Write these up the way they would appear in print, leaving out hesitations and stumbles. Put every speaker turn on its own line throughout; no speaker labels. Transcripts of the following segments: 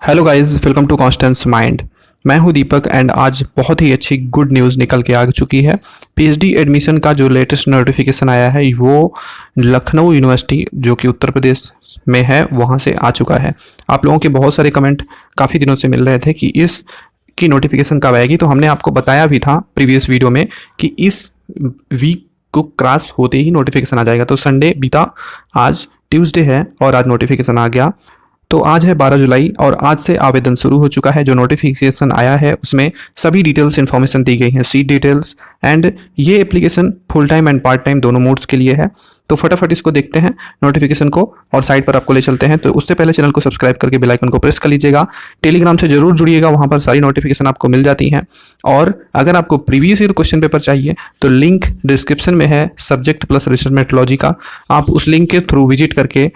Hello guys, welcome to Constance Mind. मैं हूं दीपक and आज बहुत ही अच्छी गुड न्यूज़ निकल के आ चुकी है। पीएचडी एडमिशन का जो लेटेस्ट नोटिफिकेशन आया है वो लखनऊ यूनिवर्सिटी जो कि उत्तर प्रदेश में है वहां से आ चुका है। आप लोगों के बहुत सारे कमेंट काफ़ी दिनों से मिल रहे थे कि इस की नोटिफिकेशन कब आएगी, तो हमने आपको बताया भी था प्रीवियस वीडियो में कि इस वीक को क्रॉस होते ही नोटिफिकेशन आ जाएगा। तो संडे बीता, आज ट्यूसडे है और आज नोटिफिकेशन आ गया। तो आज है 12 जुलाई और आज से आवेदन शुरू हो चुका है। जो नोटिफिकेशन आया है उसमें सभी डिटेल्स इन्फॉर्मेशन दी गई हैं, सीट डिटेल्स एंड ये application full time and part time दोनों मोड्स के लिए है। तो फटाफट इसको देखते हैं नोटिफिकेशन को और साइट पर आपको ले चलते हैं। तो उससे पहले चैनल को सब्सक्राइब करके बेल आइकन को प्रेस कर लीजिएगा। टेलीग्राम से जरूर जुड़िएगा, वहाँ पर सारी नोटिफिकेशन आपको मिल जाती हैं। और अगर आपको प्रीवियस ईयर क्वेश्चन पेपर चाहिए तो लिंक डिस्क्रिप्शन में है सब्जेक्ट प्लस रिसर्च मेथोडोलॉजी का। आप उस लिंक के थ्रू विजिट करके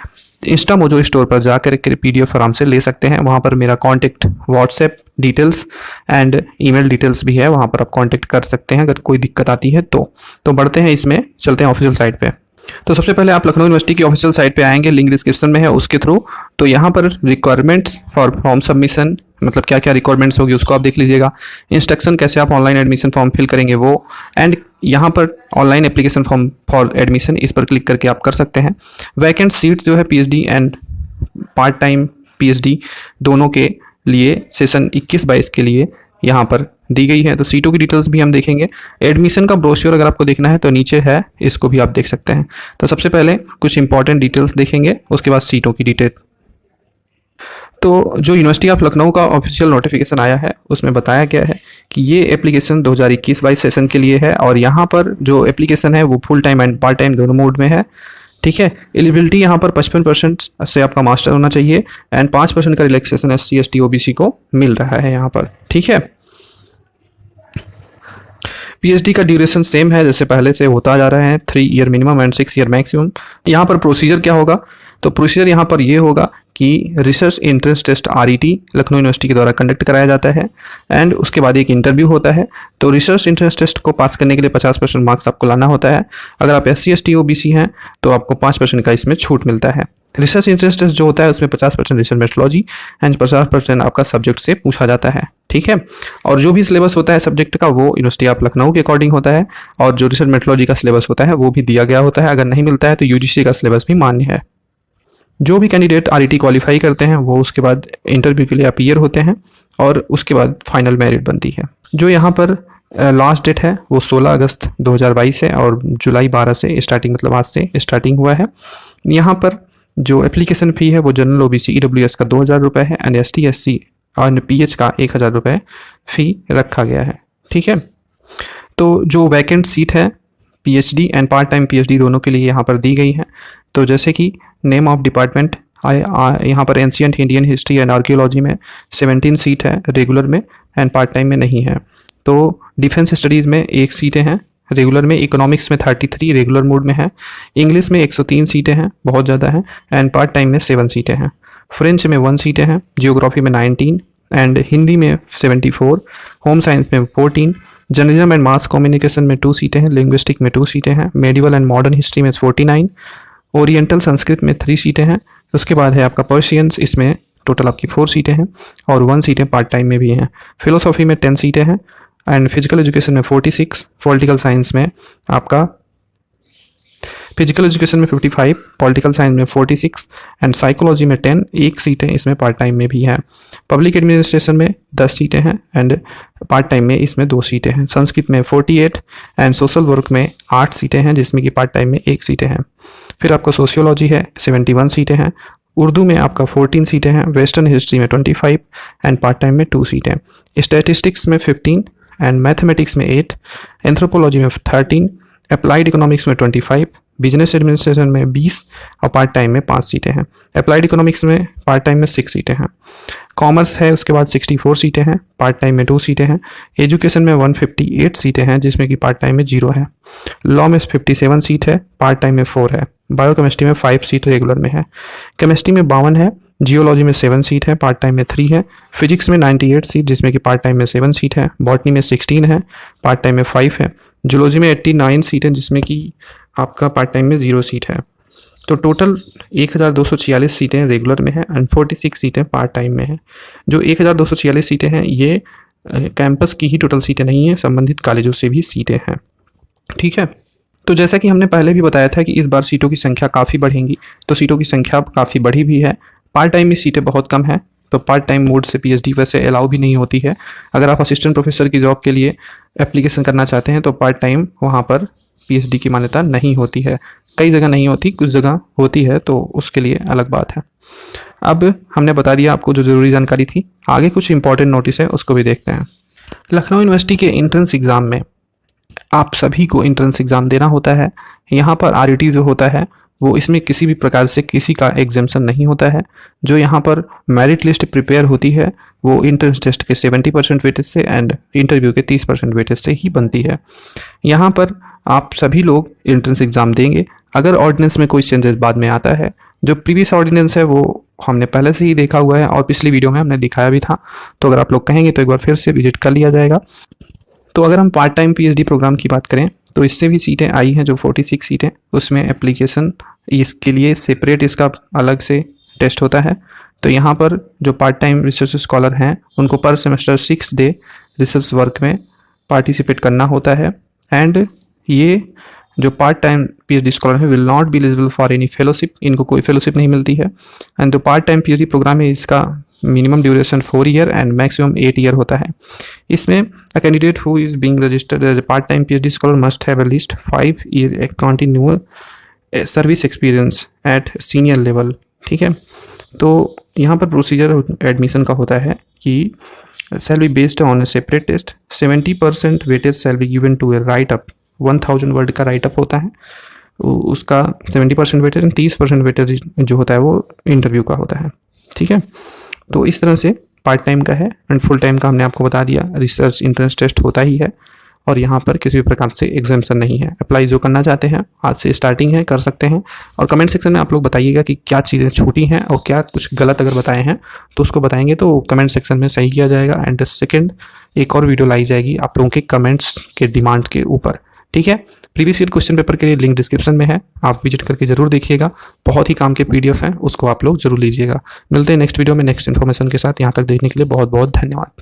इंस्टा मोजो स्टोर पर जाकर के पीडीएफ आराम से ले सकते हैं। वहाँ पर मेरा contact WhatsApp details and email details भी है, वहाँ पर आप कॉन्टैक्ट कर सकते हैं अगर कोई दिक्कत आती है तो बढ़ते हैं, इसमें चलते हैं ऑफिशियल साइट पे। तो सबसे पहले आप लखनऊ यूनिवर्सिटी की ऑफिशियल साइट पे आएंगे, लिंक डिस्क्रिप्शन में है उसके थ्रू। तो यहाँ पर रिक्वायरमेंट्स फॉर फॉर्म सबमिशन, मतलब क्या क्या रिक्वायरमेंट्स होगी उसको आप देख लीजिएगा। इंस्ट्रक्शन कैसे आप ऑनलाइन एडमिशन फॉर्म फिल करेंगे वो, एंड यहाँ पर online application form for admission, इस पर क्लिक करके आप कर सकते हैं। वैकेंट सीट्स जो है PhD and part time PhD दोनों के लिए सेशन 21-22 के लिए यहाँ पर दी गई है। तो सीटों की डिटेल्स भी हम देखेंगे। एडमिशन का ब्रोश्योर अगर आपको देखना है तो नीचे है, इसको भी आप देख सकते हैं। तो सबसे पहले कुछ इंपॉर्टेंट डिटेल्स देखेंगे, उसके बाद सीटों की डिटेल। तो जो यूनिवर्सिटी ऑफ लखनऊ का ऑफिशियल नोटिफिकेशन आया है उसमें बताया गया है कि ये एप्लीकेशन 2021-22 सेशन के लिए है और यहाँ पर जो एप्लीकेशन है वो full time and part time दोनों मोड में है। ठीक है। एलिजिबिलिटी यहाँ पर 55% से आपका मास्टर होना चाहिए एंड 5% का रिलैक्सेशन SC ST OBC को मिल रहा है यहाँ पर। ठीक है। पीएचडी का ड्यूरेशन सेम है जैसे पहले से होता जा रहा है, 3 year minimum and 6 year maximum. यहाँ पर प्रोसीजर क्या होगा, तो प्रोसीजर यहाँ पर ये होगा कि research entrance test RET Lucknow university के द्वारा कंडक्ट कराया जाता है एंड उसके बाद एक इंटरव्यू होता है। तो रिसर्च एंट्रेंस टेस्ट को पास करने के लिए 50% मार्क्स आपको लाना होता है। अगर आप SC ST OBC हैं तो आपको 5% का इसमें छूट मिलता है। रिसर्च एंट्रेंस टेस्ट जो होता है उसमें 50% रिसर्च मेथोडोलॉजी एंड 50% आपका सब्जेक्ट से पूछा जाता है। ठीक है। और जो भी सिलेबस होता है सब्जेक्ट का वो यूनिवर्सिटी ऑफ लखनऊ के अकॉर्डिंग होता है और जो रिसर्च मेथोडोलॉजी का सिलेबस होता है वो भी दिया गया होता है। अगर नहीं मिलता है तो UGC का सिलेबस भी मान्य है। जो भी कैंडिडेट RET क्वालिफाई करते हैं वो उसके बाद इंटरव्यू के लिए अपीयर होते हैं और उसके बाद फाइनल मेरिट बनती है। जो यहाँ पर लास्ट डेट है वो 16 अगस्त 2022 है और जुलाई 12 से स्टार्टिंग, मतलब आज से स्टार्टिंग हुआ है। यहाँ पर जो एप्लीकेशन फ़ी है वो जनरल OBC EWS का 2000 रुपये है एंड ST SC और PH का 1000 रुपये फ़ी रखा गया है। ठीक है। तो जो वैकेंट सीट है PhD and part time PhD दोनों के लिए यहाँ पर दी गई है। तो जैसे कि नेम ऑफ डिपार्टमेंट यहाँ पर ancient Indian history and archaeology में 17 सीट है रेगुलर में एंड पार्ट टाइम में नहीं है। तो डिफेंस स्टडीज़ में 1 सीटें हैं रेगुलर में, इकोनॉमिक्स में 33 रेगुलर मोड में है, इंग्लिश में 103 सीटें हैं, बहुत ज़्यादा हैं एंड पार्ट टाइम में 7 सीटें हैं, फ्रेंच में 1 सीटें हैं, जियोग्राफी में 19 एंड हिंदी में 74, होम साइंस में 14, जर्नलिज्म एंड मास कम्युनिकेशन में 2 सीटें हैं, लिंग्विस्टिक में 2 सीटें हैं, मेडिवल एंड मॉडर्न हिस्ट्री में 49, ओरिएंटल संस्कृत में 3 सीटें हैं। उसके बाद है आपका पर्शियंस, इसमें टोटल आपकी 4 सीटें हैं और 1 सीटें पार्ट टाइम में भी हैं। फिलोसॉफी में 10 सीटें हैं एंड फिजिकल एजुकेशन में 46, पॉलिटिकल साइंस में आपका फिजिकल एजुकेशन में 55, पॉलिटिकल साइंस में 46 एंड साइकोलॉजी में 10, 1 सीटें इसमें पार्ट टाइम में भी है। पब्लिक एडमिनिस्ट्रेशन में 10 सीटें हैं एंड पार्ट टाइम में इसमें 2 सीटें हैं। संस्कृत में 48 एंड सोशल वर्क में 8 सीटें हैं जिसमें कि पार्ट टाइम में 1 सीटें हैं। फिर आपका सोशियोलॉजी है 71 सीटें हैं, उर्दू में आपका 14 सीटें हैं, वेस्टर्न हिस्ट्री में 25 एंड पार्ट टाइम में 2 सीटें, स्टैटिस्टिक्स में 15 एंड मैथमेटिक्स में 8, एंथ्रोपोलॉजी में 13, अप्लाइड इकोनॉमिक्स में 25, बिजनेस एडमिनिस्ट्रेशन में 20 और पार्ट टाइम में 5 सीटें हैं। अप्लाइड इकोनॉमिक्स में पार्ट टाइम में 6 सीटें हैं। कॉमर्स है उसके बाद 64 सीटें हैं, पार्ट टाइम में 2 सीटें हैं। एजुकेशन में 158 सीटें हैं जिसमें कि पार्ट टाइम में 0 है। लॉ में 57 सीट है, पार्ट टाइम में 4 है। बायोकेमिस्ट्री में 5 सीट रेगुलर में है। केमिस्ट्री में 52 है, जियोलॉजी में 7 सीट है, पार्ट टाइम में 3 है। फिजिक्स में 98 सीट जिसमें कि पार्ट टाइम में 7 सीट है। बॉटनी में 16 है, पार्ट टाइम में 5 है। जूलॉजी में 89 सीट है जिसमें कि आपका पार्ट टाइम में 0 सीट है। तो टोटल 1246 सीटें रेगुलर में हैं एंड 46 सीटें पार्ट टाइम में हैं। जो 1246 सीटें हैं ये कैंपस की ही टोटल सीटें नहीं हैं, संबंधित कॉलेजों से भी सीटें हैं। ठीक है, तो जैसा कि हमने पहले भी बताया था कि इस बार सीटों की संख्या काफ़ी बढ़ेंगी, तो सीटों की संख्या काफ़ी बढ़ी भी है। पार्ट टाइम में सीटें बहुत कम हैं, तो पार्ट टाइम मोड से पीएचडी वैसे अलाउ भी नहीं होती है। अगर आप असिस्टेंट प्रोफेसर की जॉब के लिए एप्लीकेशन करना चाहते हैं तो पार्ट टाइम वहाँ पर पीएचडी की मान्यता नहीं होती है। कई जगह नहीं होती, कुछ जगह होती है, तो उसके लिए अलग बात है। अब हमने बता दिया आपको जो ज़रूरी जानकारी थी। आगे कुछ इंपॉर्टेंट नोटिस है, उसको भी देखते हैं। लखनऊ यूनिवर्सिटी के एंट्रेंस एग्ज़ाम में आप सभी को एंट्रेंस एग्ज़ाम देना होता है। यहाँ पर आरईटी जो होता है वो इसमें किसी भी प्रकार से किसी का एग्जाम्शन नहीं होता है। जो यहाँ पर मेरिट लिस्ट प्रिपेयर होती है वो एंट्रेंस टेस्ट के 70% वेटेज से एंड इंटरव्यू के 30% वेटेज से ही बनती है। यहाँ पर आप सभी लोग एंट्रेंस एग्ज़ाम देंगे। अगर ऑर्डिनेंस में कोई चेंजेस बाद में आता है, जो प्रीवियस ऑर्डिनेंस है वो हमने पहले से ही देखा हुआ है और पिछली वीडियो में हमने दिखाया भी था, तो अगर आप लोग कहेंगे तो एक बार फिर से विजिट कर लिया जाएगा। तो अगर हम पार्ट टाइम पीएचडी प्रोग्राम की बात करें तो इससे भी सीटें आई हैं, जो 46 सीटें, उसमें एप्लीकेशन इसके लिए सेपरेट इसका अलग से टेस्ट होता है। तो यहाँ पर जो पार्ट टाइम रिसर्च स्कॉलर हैं उनको पर सेमेस्टर 6 डे रिसर्च वर्क में पार्टिसिपेट करना होता है। एंड ये जो पार्ट टाइम पीएचडी स्कॉलर है will not be eligible for any fellowship, इनको कोई फेलोशिप नहीं मिलती है। एंड जो पार्ट टाइम पीएचडी प्रोग्राम है इसका minimum duration 4 year and maximum 8 year होता है। इसमें a candidate who is being registered as a part time PhD scholar must have at least 5 year continuous service experience at senior level. ठीक है, तो यहाँ पर प्रोसीजर एडमिशन का होता है कि shall be based on a separate test, 70% weightage shall be given to a write up, 1000 word का राइट अप होता है, उसका 70% वेटेज एंड 30% वेटेज जो होता है वो इंटरव्यू का होता है। ठीक है, तो इस तरह से पार्ट टाइम का है एंड फुल टाइम का हमने आपको बता दिया। रिसर्च एंट्रेंस टेस्ट होता ही है और यहाँ पर किसी भी प्रकार से एग्जाम्शन नहीं है। अप्लाई जो करना चाहते हैं आज से स्टार्टिंग है, कर सकते हैं। और कमेंट सेक्शन में आप लोग बताइएगा कि क्या चीज़ें छूटी हैं और क्या कुछ गलत अगर बताए हैं तो उसको बताएंगे तो कमेंट सेक्शन में सही किया जाएगा। एंड सेकेंड एक और वीडियो लाई जाएगी आप लोगों के कमेंट्स के डिमांड के ऊपर। ठीक है, प्रीवियस ईयर क्वेश्चन पेपर के लिए लिंक डिस्क्रिप्शन में है, आप विजिट करके जरूर देखिएगा। बहुत ही काम के पीडीएफ हैं, उसको आप लोग जरूर लीजिएगा। मिलते हैं नेक्स्ट वीडियो में नेक्स्ट इन्फॉर्मेशन के साथ। यहाँ तक देखने के लिए बहुत बहुत धन्यवाद।